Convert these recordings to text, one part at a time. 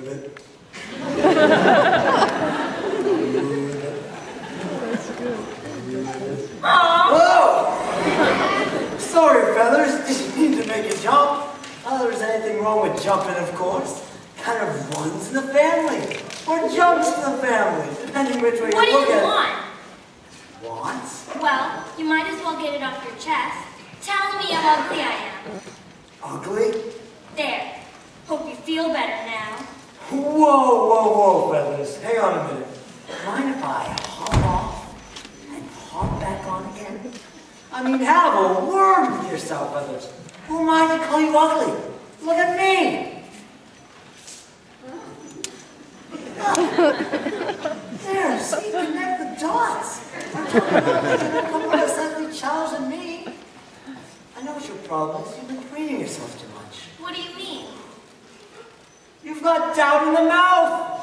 ribbit. Whoa! Sorry, fellas. Didn't mean to make you jump. Not that there's anything wrong with jumping, of course. Kind of runs in the family. Or jumps in the family, depending which way you look at it. What do you want? Wants? Well, you might as well get it off your chest. Tell me how ugly I am. Ugly? There. Hope you feel better now. Whoa, Feathers. Hang on a minute. Mind if I hop off and hop back on again? I mean, have a word with yourself, Feathers. Who am I to call you ugly? Look at me. There, see, connect the dots. Come on, as ugly Charles and me. I know what your problem is. You've been cleaning yourself too much. What do you mean? You've got doubt in the mouth.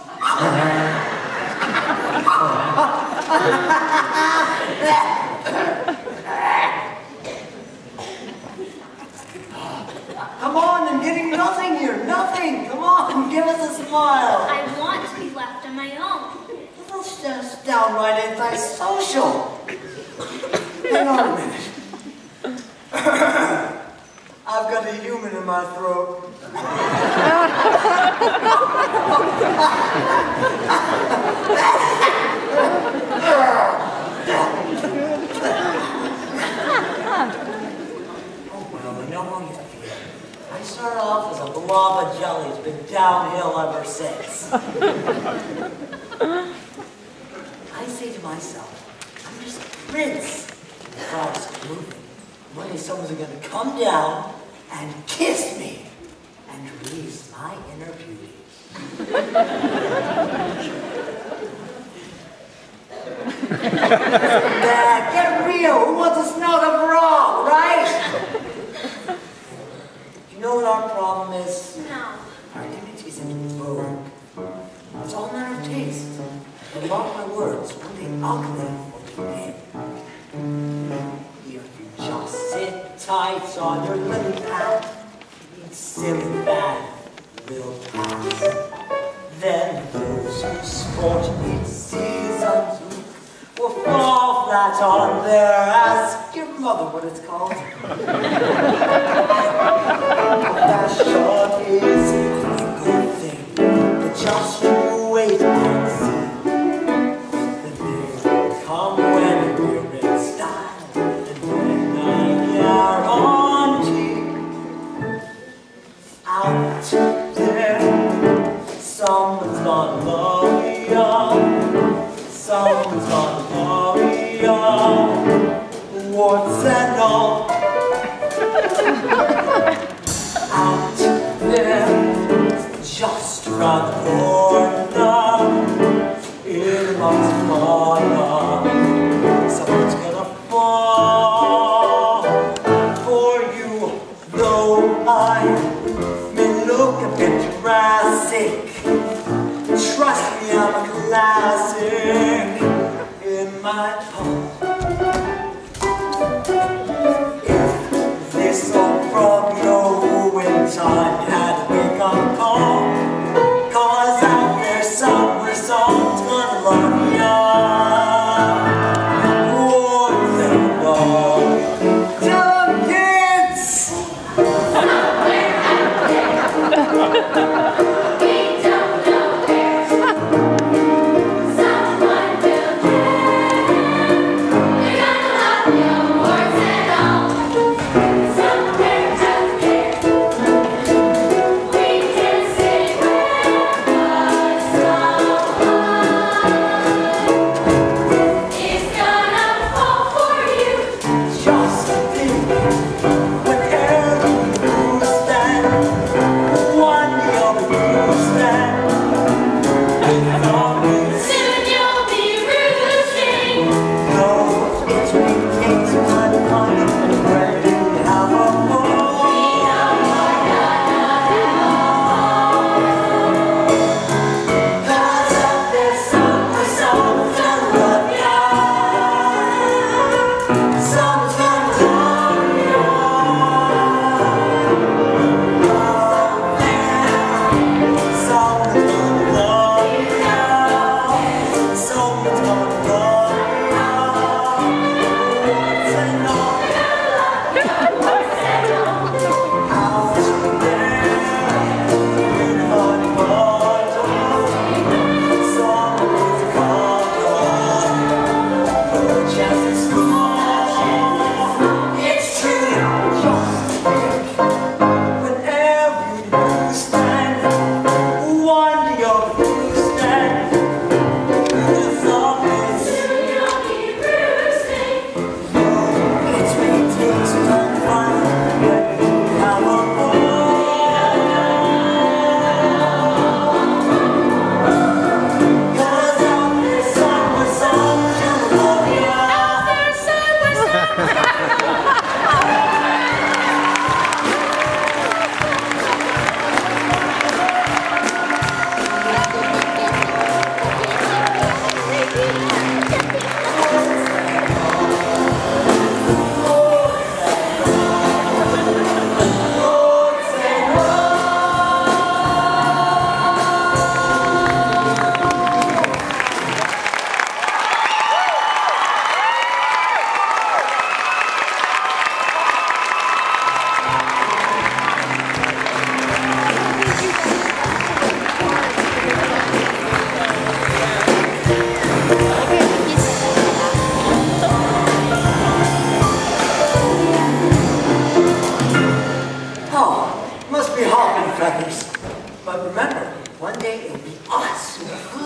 Come on, I'm getting nothing here. Nothing. Come on, give us a smile. I want to be left on my own. That's just downright antisocial. Hang on a minute. I've got a human in my throat. Oh, well, I know how you feel. I started off as a blob of jelly. It's been downhill ever since. I say to myself, I'm just a prince. The clouds are moving. One day someone's going to come down and kiss me and release my inner beauty. Get real. Who wants to smell the frog, right? Do you know what our problem is? No. Our image in vogue. It's all a matter of taste. And mark my words, one day ugly will be big. If you just sit tight on your lily pad, silly bad will pass. Then those who sport in seasons will fall flat on their ass. Give mother what it's called. Fashion is a good thing, but just you wait and see. The days will come when we're in style, and when I guarantee out there, someone's gonna love you, someone's gonna love you, warts and all. Out there, just around the corner, in lots of fun, someone's gonna fall for you, though I may look a bit Jurassic. Trust me, I'm a classic in my heart. If this old frog knew in time you had to wake up call, 'cause out there somewhere someone's gonna love ya. One thing all, tell 'em kids. Somewhere out there. We don't know where. Someone will care. They're gonna love you, warts and all. Somewhere out there. We can say where the sun is gonna fall for you. Just think, whenever you stand, one day I'll be stand. Soon you'll be roosting. No, it's really takes one month, ready to have a ball. We know you're gonna have a ball. 'Cause out there somewhere someone's gonna love ya. Someone's gonna love ya. Out there, someone's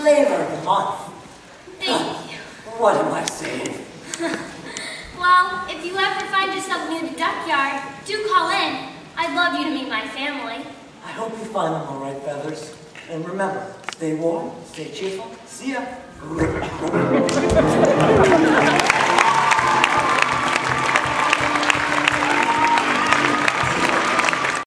flavor of the month. Thank you. What am I saying? Well, if you ever find yourself near the duck yard, do call in. I'd love you to meet my family. I hope you find them all right, Feathers. And remember, stay warm, stay cheerful. See ya.